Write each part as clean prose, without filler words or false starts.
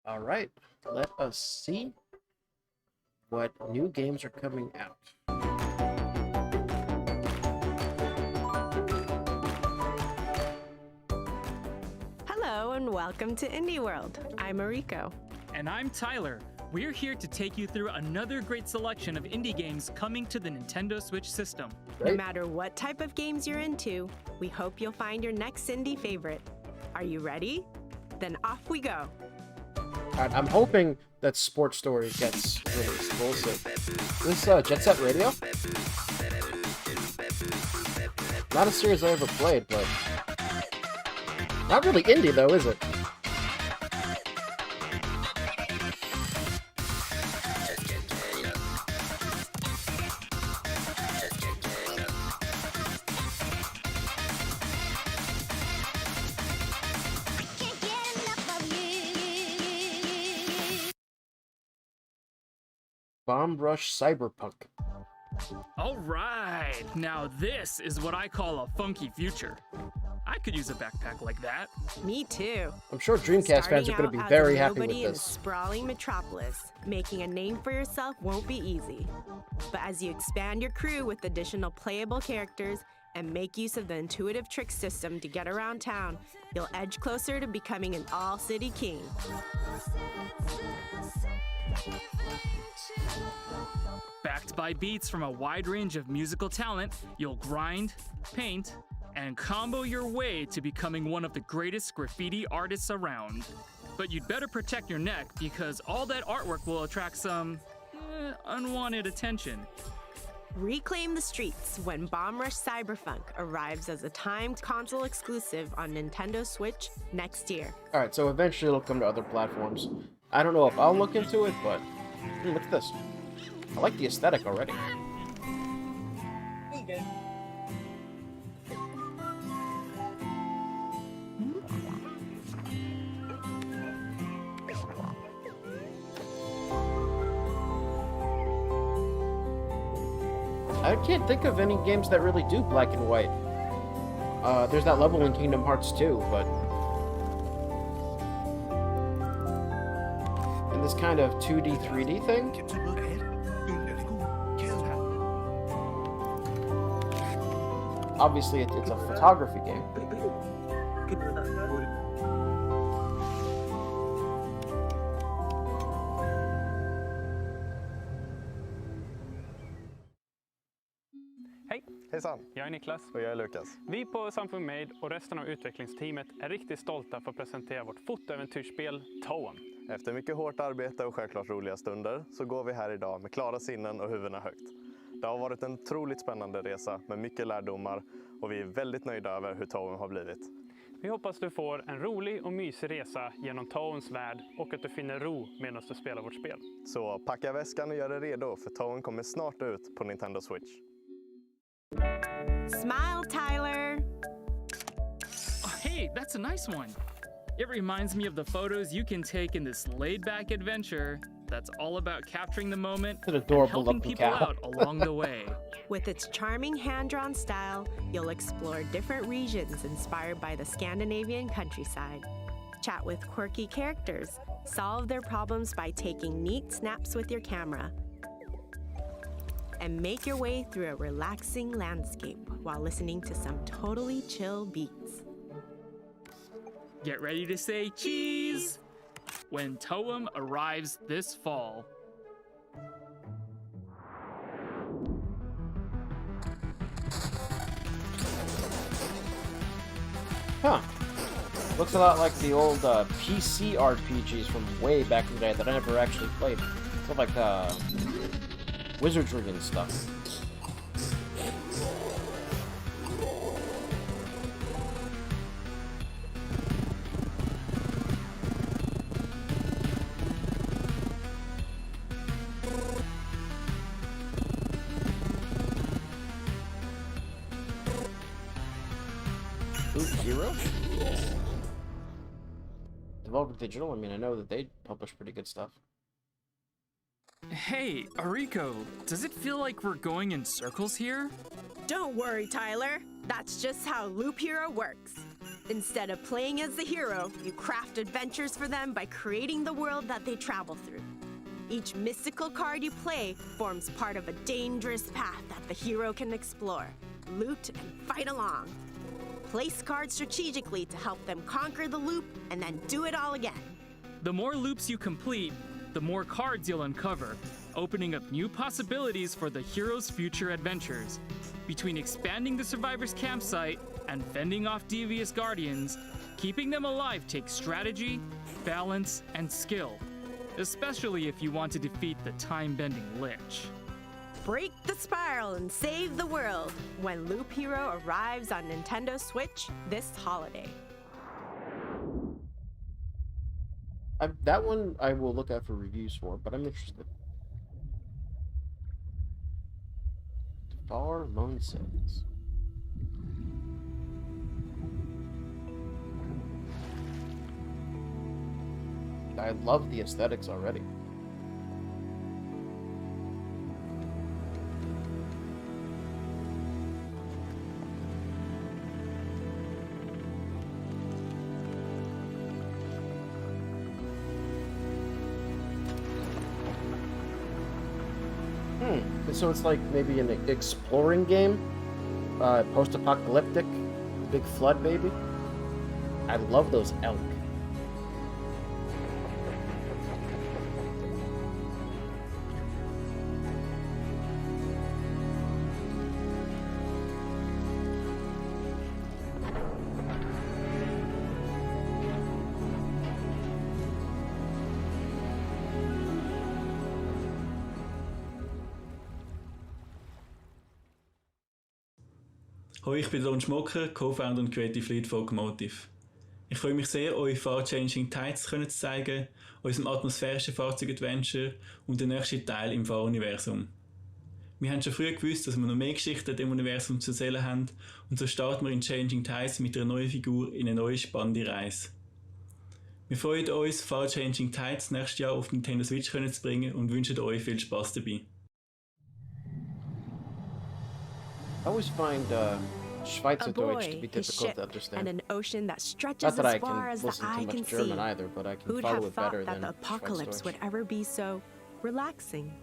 All right, let us see what new games are coming out. Hello and welcome to Indie World. I'm Mariko. And I'm Tyler. We're here to take you through another great selection of indie games coming to the Nintendo Switch system. Great. No matter what type of games you're into, we hope you'll find your next indie favorite. Are you ready? Then off we go. All right, I'm hoping that Sports Story gets released. We'll see. This Jet Set Radio? Not a series I ever played, but not really indie though, is it? Bomb Rush Cyberpunk. All right, now this is what I call a funky future. I could use a backpack like that. Me too. I'm sure Dreamcast fans are going to be very happy with in a this. sprawling metropolis, making a name for yourself won't be easy. But as you expand your crew with additional playable characters and make use of the intuitive trick system to get around town, you'll edge closer to becoming an all-city king. Backed by beats from a wide range of musical talent, you'll grind, paint, and combo your way to becoming one of the greatest graffiti artists around. But you'd better protect your neck because all that artwork will attract some unwanted attention. Reclaim the streets when Bomb Rush Cyberpunk arrives as a timed console exclusive on Nintendo Switch next year. All right, so eventually it'll come to other platforms. I don't know if I'll look into it, but look at this. I like the aesthetic already. I can't think of any games that really do black and white. There's that level in Kingdom Hearts 2, but in this kind of 2D, 3D thing? Obviously, it's a photography game. Hej! Hejsan, Jag är Niklas. och jag är Lukas. Vi på Samfund Made och resten av utvecklingsteamet är riktigt stolta för att presentera vårt fotoäventyrsspel Toem. Efter mycket hårt arbete och självklart roliga stunder så går vi här idag med klara sinnen och huvudena högt. Det har varit en otroligt spännande resa med mycket lärdomar och vi är väldigt nöjda över hur Toem har blivit. Vi hoppas du får en rolig och mysig resa genom Toems värld och att du finner ro medan du spelar vårt spel. Så packa väskan och gör dig redo för Toem kommer snart ut på Nintendo Switch. Smile, Tyler! Oh, hey, that's a nice one. It reminds me of the photos you can take in this laid-back adventure that's all about capturing the moment An and adorable helping looking people cow. out along the way. With its charming hand-drawn style, you'll explore different regions inspired by the Scandinavian countryside. Chat with quirky characters, solve their problems by taking neat snaps with your camera, and make your way through a relaxing landscape while listening to some totally chill beats. Get ready to say cheese when Toem arrives this fall. Huh. Looks a lot like the old PC RPGs from way back in the day that I never actually played. Sort of like wizardry and stuff. Zero? Devolver Digital, I mean, I know that they publish pretty good stuff. Hey, Ariko, does it feel like we're going in circles here? Don't worry, Tyler. That's just how Loop Hero works. Instead of playing as the hero, you craft adventures for them by creating the world that they travel through. Each mystical card you play forms part of a dangerous path that the hero can explore, loot, and fight along. Place cards strategically to help them conquer the loop and then do it all again. The more loops you complete, the more cards you'll uncover, opening up new possibilities for the hero's future adventures. Between expanding the survivor's campsite and fending off devious guardians, keeping them alive takes strategy, balance, and skill, especially if you want to defeat the time-bending Lich. Break the spiral and save the world when Loop Hero arrives on Nintendo Switch this holiday. That one I will look out for reviews for, but I'm interested. Far Lone Sails. I love the aesthetics already. So it's like maybe an exploring game, post-apocalyptic, big flood, maybe. I love those elk. Hoi, ich bin Don Schmocker, Co-Founder und Creative Lead von Motive. Ich freue mich sehr, euch Far-Changing Tides zu zeigen, unserem atmosphärischen Fahrzeug-Adventure und den nächsten Teil im Fahr-Universum. Wir haben schon früh gewusst, dass wir noch mehr Geschichten im Universum zu erzählen haben, und so starten wir in Changing Tides mit einer neuen Figur in eine neue spannende Reise. Wir freuen uns, Far-Changing Tides nächstes Jahr auf Nintendo Switch zu bringen und wünschen euch viel Spaß dabei. I always find Schweizerdeutsch to be A boy, his difficult ship, to and understand. an ocean that stretches Not that I as far can as the listen eye to can much German see. either, but I can Who'd follow have it thought better that than the apocalypse Schweizerdeutsch. would ever be so relaxing?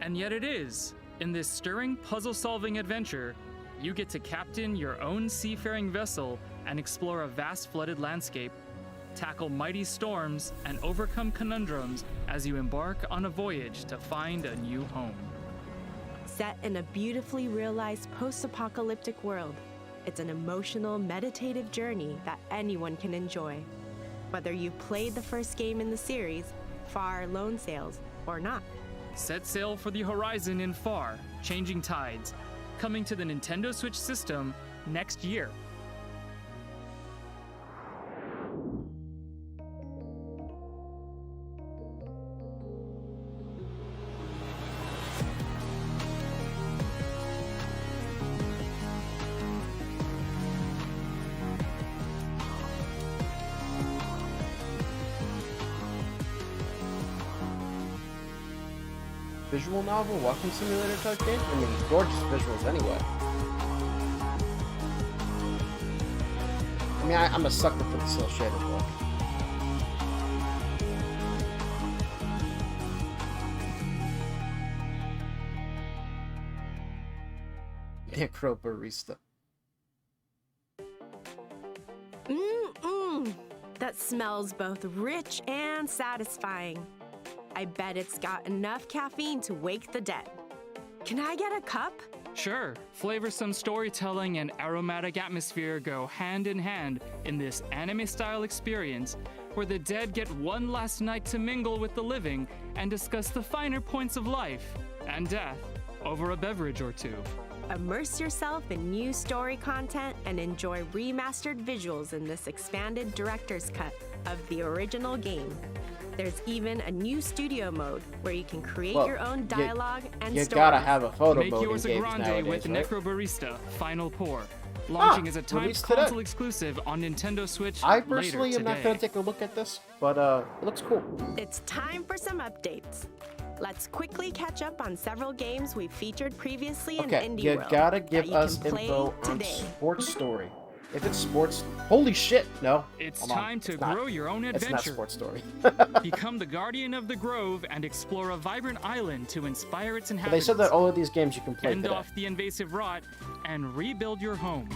And yet it is. In this stirring puzzle-solving adventure, you get to captain your own seafaring vessel and explore a vast flooded landscape, tackle mighty storms, and overcome conundrums as you embark on a voyage to find a new home. Set in a beautifully realized post-apocalyptic world, it's an emotional, meditative journey that anyone can enjoy. Whether you've played the first game in the series, Far Lone Sails, or not. Set sail for the horizon in Far, Changing Tides, coming to the Nintendo Switch system next year. Visual novel, walking simulator type game? I mean, gorgeous visuals anyway. I mean, I'm a sucker for the cel shaded look. Necro Barista. That smells both rich and satisfying. I bet it's got enough caffeine to wake the dead. Can I get a cup? Sure, flavorsome storytelling and aromatic atmosphere go hand in hand in this anime-style experience where the dead get one last night to mingle with the living and discuss the finer points of life and death over a beverage or two. Immerse yourself in new story content and enjoy remastered visuals in this expanded director's cut of the original game. There's even a new studio mode where you can create your own dialogue and You stories. gotta have a photo Make mode in yours a games grande nowadays, with right? Necro Barista Final Pour, launching as a timed released today. console exclusive on Nintendo Switch I later personally am today. not gonna take a look at this, but it looks cool. It's time for some updates. Let's quickly catch up on several games we've featured previously in Okay, Indie you World gotta that give you us can play info on today. Sports Story. If it's sports, holy shit! No, It's hold on. time to It's not. grow your own It's not adventure. Sports Story. Become the guardian of the grove and explore a vibrant island to inspire its But they inhabitants. said that all of these games you can play Fend today. off the invasive rot and rebuild your home.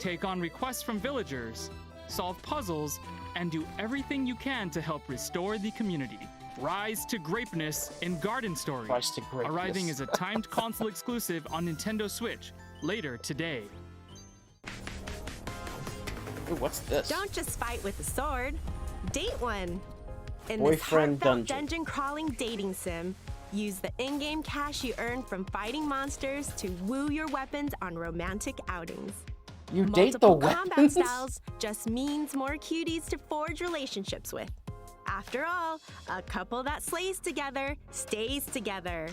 Take on requests from villagers, solve puzzles, and do everything you can to help restore the community. Rise to greatness in Garden Story, Rise to greatness. arriving as a timed console exclusive on Nintendo Switch later today. Ooh, what's this? Don't just fight with a sword, date one. In Boyfriend this heartfelt dungeon. dungeon crawling dating sim, use the in-game cash you earn from fighting monsters to woo your weapons on romantic outings. You date the Multiple combat weapons? styles just means more cuties to forge relationships with. After all, a couple that slays together stays together.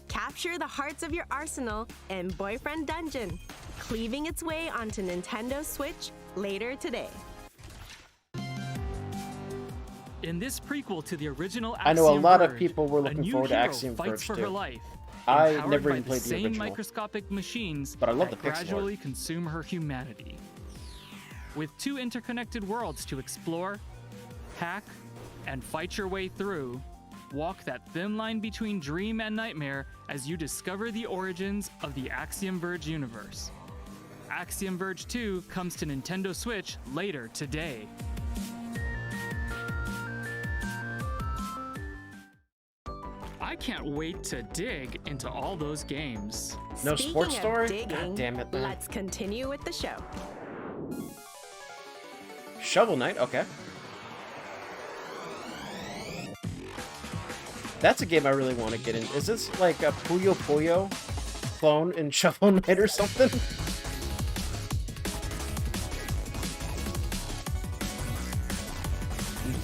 Capture the hearts of your arsenal in Boyfriend Dungeon, cleaving its way onto Nintendo Switch later today. In this prequel to the original Axiom I know a lot of Verge, people were a looking new forward to hero Axiom fights Verge for too. her life. I empowered never by even played the same original. microscopic machines But I love that the pixel art. gradually consume her humanity. With 2 interconnected worlds to explore, hack, and fight your way through, walk that thin line between dream and nightmare as you discover the origins of the Axiom Verge universe. Axiom Verge 2 comes to Nintendo Switch later today. I can't wait to dig into all those games. No Speaking sports of story? digging, God damn it, man. let's continue with the show. Shovel Knight, okay. That's a game I really want to get in. Is this like a Puyo Puyo clone in Shovel Knight or something?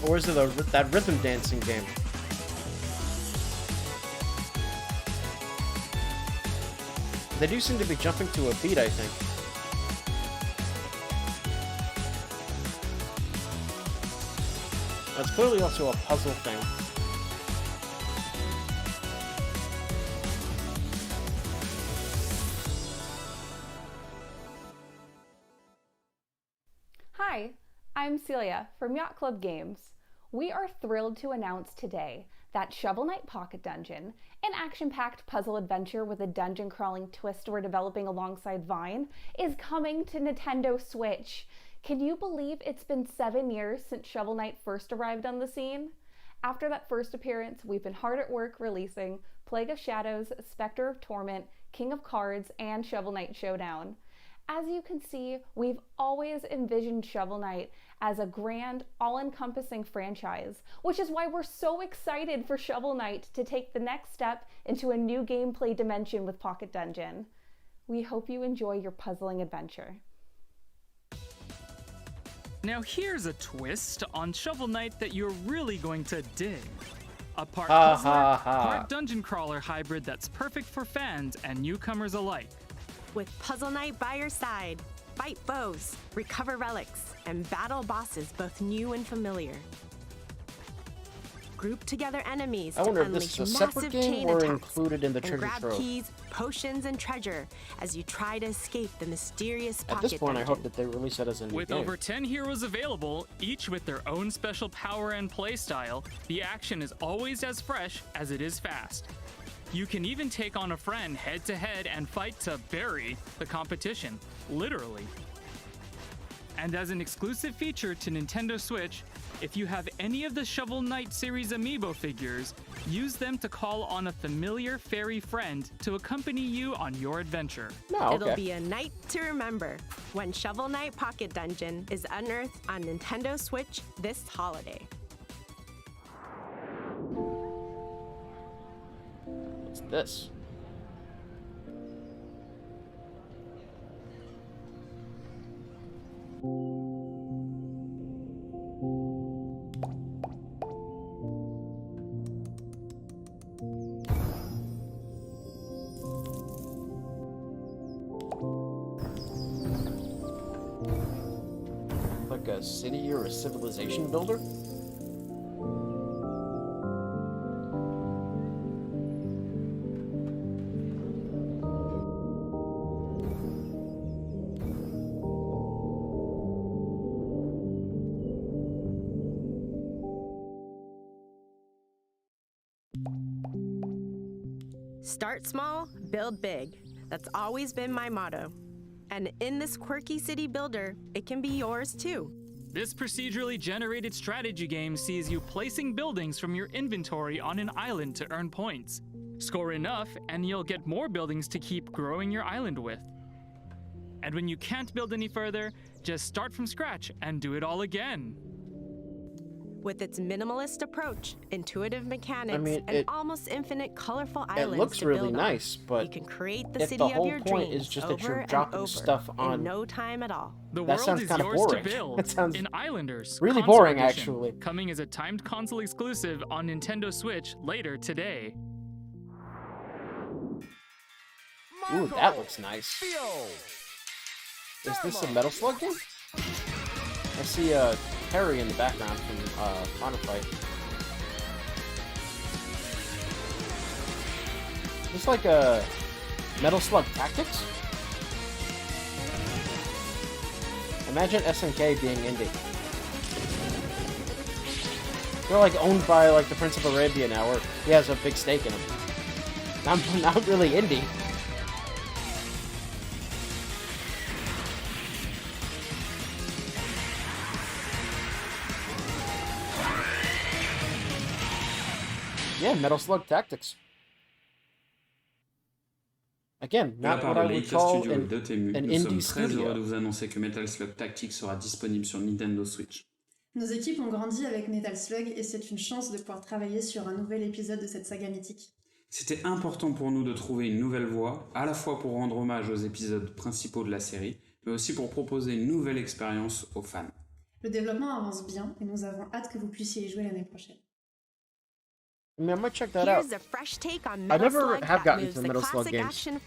Or is it that rhythm dancing game? They do seem to be jumping to a beat, I think. That's clearly also a puzzle thing. Hi, I'm Celia from Yacht Club Games. We are thrilled to announce today that Shovel Knight Pocket Dungeon, an action-packed puzzle adventure with a dungeon crawling twist we're developing alongside Vine, is coming to Nintendo Switch. Can you believe it's been 7 years since Shovel Knight first arrived on the scene? After that first appearance, we've been hard at work releasing Plague of Shadows, Spectre of Torment, King of Cards, and Shovel Knight Showdown. As you can see, we've always envisioned Shovel Knight as a grand, all-encompassing franchise, which is why we're so excited for Shovel Knight to take the next step into a new gameplay dimension with Pocket Dungeon. We hope you enjoy your puzzling adventure. Now here's a twist on Shovel Knight that you're really going to dig. A part Ha, puzzler, ha, ha. part dungeon crawler hybrid that's perfect for fans and newcomers alike. With Puzzle Knight by your side, fight foes, recover relics, and battle bosses both new and familiar. Group together enemies I wonder to if this unleash is a separate massive game chain or attacks included in the and treasure grab trove. keys, potions, and treasure as you try to escape the mysterious At pocket this point, I dungeon. hope that they release it as a new With game. over 10 heroes available, each with their own special power and playstyle, the action is always as fresh as it is fast. You can even take on a friend head-to-head and fight to bury the competition, literally. And as an exclusive feature to Nintendo Switch, if you have any of the Shovel Knight series amiibo figures, use them to call on a familiar fairy friend to accompany you on your adventure. No, It'll okay. be a night to remember when Shovel Knight Pocket Dungeon is unearthed on Nintendo Switch this holiday. What's this? Like a city or a civilization builder? Start small, build big. That's always been my motto. And in this quirky city builder, it can be yours too. This procedurally generated strategy game sees you placing buildings from your inventory on an island to earn points. Score enough, and you'll get more buildings to keep growing your island with. And when you can't build any further, just start from scratch and do it all again. With its minimalist approach, intuitive mechanics, and it- almost infinite colorful It islands looks to really build nice, on, but you can create the if city the of whole your point dreams is just that over you're and dropping over stuff on- in no time at all. The That world sounds is kinda yours boring. to build That sounds in Islanders. really Console boring, Edition, actually. coming as a timed console exclusive on Nintendo Switch later today. Ooh, that looks nice. Is this a Metal Slug game? I see Terry in the background from Final Fight. It's like a Metal Slug Tactics? Imagine SNK being indie. They're like owned by like the Prince of Arabia now, or he has a big stake in them. Not really indie. Yeah, Metal Slug Tactics. Again, De la not part what de I would Leica call Studio et an Dotemu, nous indie sommes très heureux de studio. vous annoncer que Metal Slug Tactics sera disponible sur Nintendo Switch. Nos équipes ont grandi avec Metal Slug et c'est une chance de pouvoir travailler sur un nouvel épisode de cette saga mythique. C'était important pour nous de trouver une nouvelle voie, à la fois pour rendre hommage aux épisodes principaux de la série, mais aussi pour proposer une nouvelle expérience aux fans. Le développement avance bien et nous avons hâte que vous puissiez y jouer l'année prochaine. I mean, I might check that out. Here's a fresh take on I Metal never Slug have that gotten moves to the Metal Slug classic games. action That'd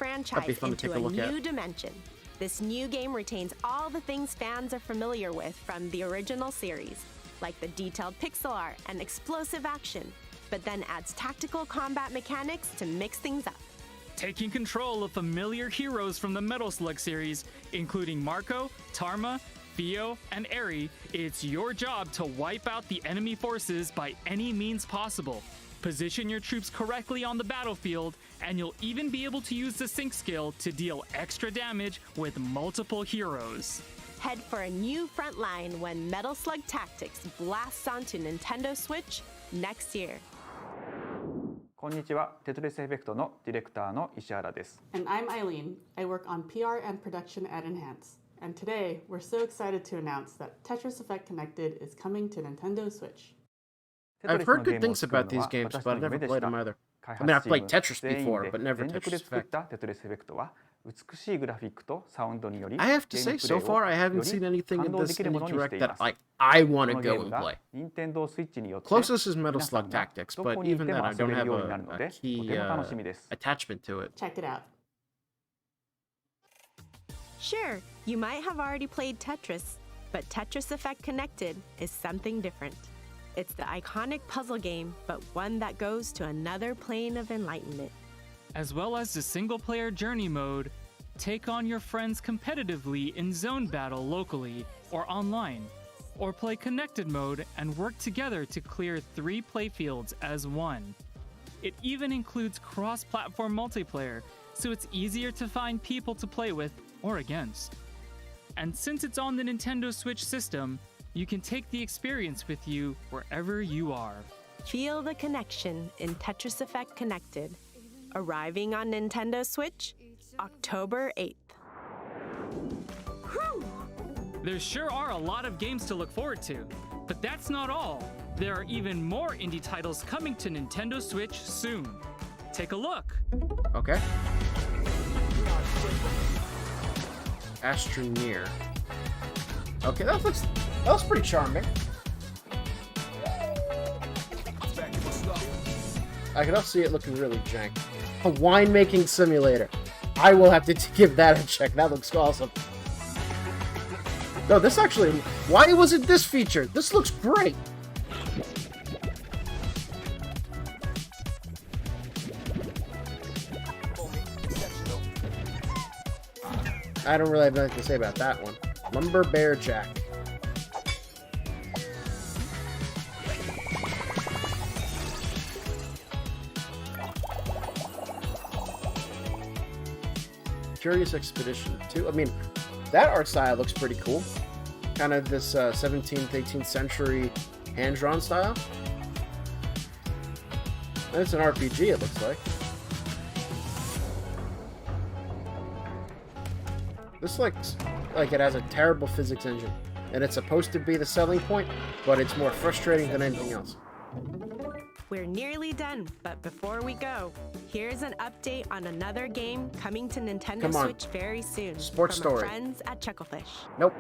be franchise fun to take into a a look at. new dimension. This new game retains all the things fans are familiar with from the original series, like the detailed pixel art and explosive action, but then adds tactical combat mechanics to mix things up. Taking control of familiar heroes from the Metal Slug series, including Marco, Tarma, Theo, and Eri, it's your job to wipe out the enemy forces by any means possible. Position your troops correctly on the battlefield, and you'll even be able to use the sync skill to deal extra damage with multiple heroes. Head for a new front line when Metal Slug Tactics blasts onto Nintendo Switch next year. こんにちは、テトリスエフェクトのディレクターの石原です。 And I'm Eileen. I work on PR and production at Enhance. And today, we're so excited to announce that Tetris Effect Connected is coming to Nintendo Switch. I've heard good things about these games, but I've never played them either. I mean, I've played Tetris before, but never 全力で Tetris 作っ Effect. たテトリスエフェクトは美しいグラフィックとサウンドにより I have to ゲー say, ムプレ so イ far I を haven't よ seen り anything 感 in 動で this きるも indie のにし direct てい that ます I こ want の to ゲ go ーム and が play. 任天堂スイッチによって Closest is Metal 皆さ Slug んが Tactics, ど but こにい even て then も I 遊べ don't る have ようになるの a でと key ても楽しみです。 attachment to it. Check it out. Sure, you might have already played Tetris, but Tetris Effect Connected is something different. It's the iconic puzzle game, but one that goes to another plane of enlightenment. As well as the single-player journey mode, take on your friends competitively in zone battle locally or online, or play connected mode and work together to clear 3 playfields as one. It even includes cross-platform multiplayer, so it's easier to find people to play with or against. And since it's on the Nintendo Switch system, you can take the experience with you wherever you are. Feel the connection in Tetris Effect Connected. Arriving on Nintendo Switch, October 8th. There sure are a lot of games to look forward to, but that's not all. There are even more indie titles coming to Nintendo Switch soon. Take a look. Okay. Astroneer. Okay, that looks pretty charming. I can also see it looking really jank. A winemaking simulator. I will have to give that a check. That looks awesome. No, this actually... Why wasn't this featured? This looks great. I don't really have anything to say about that one. Lumber Bear Jack. Curious Expedition 2. I mean, that art style looks pretty cool. Kind of this 17th, 18th century hand-drawn style. And it's an RPG, it looks like. This looks like it has a terrible physics engine. And it's supposed to be the selling point, but it's more frustrating than anything else. We're nearly done, but before we go, here's an update on another game coming to Nintendo Switch very soon. Sports from story. Our friends at Chucklefish. Nope.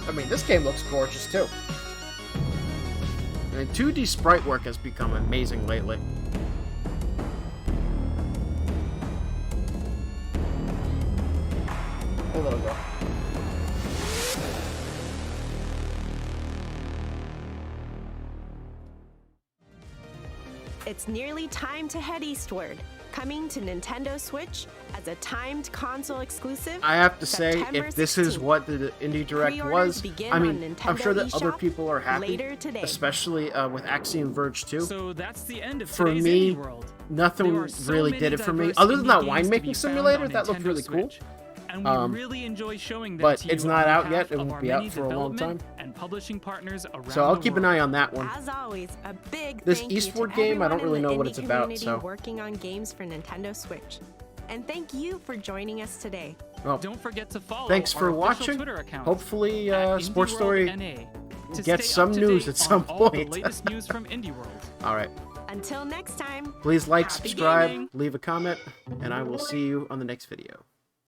I mean, this game looks gorgeous too. And 2D sprite work has become amazing lately. A little go. It's nearly time to head eastward. Coming to Nintendo Switch as a timed console exclusive. I have to say, September if this 16th. is what the Indie Direct Pre-orders was, begin I on mean, I'm Nintendo sure that other eShop people are happy, later today. especially with Axiom Verge 2. So that's the end of For today's me, Indie World. nothing There are so really many did it for me. diverse Other than that indie games to be winemaking found simulator, on that looked Nintendo really cool. Switch, and we really enjoy showing them But to you it's not on out behalf yet. It of won't our be out many for a long development time. and publishing partners around So I'll the keep an world. eye on that one. As always, a big This thank you Eastward to game, I don't everyone really in know the what indie it's about, community so. working on games for Nintendo Switch. And thank you for joining us today. Well, Don't forget to follow thanks our for official watching. Twitter account Hopefully, at Sports IndieWorld Story NA to gets stay some up to news date at some on all the point. latest news from Indie World. All right. Until next time, Please like, happy subscribe, gaming. leave a comment, and I will see you on the next video.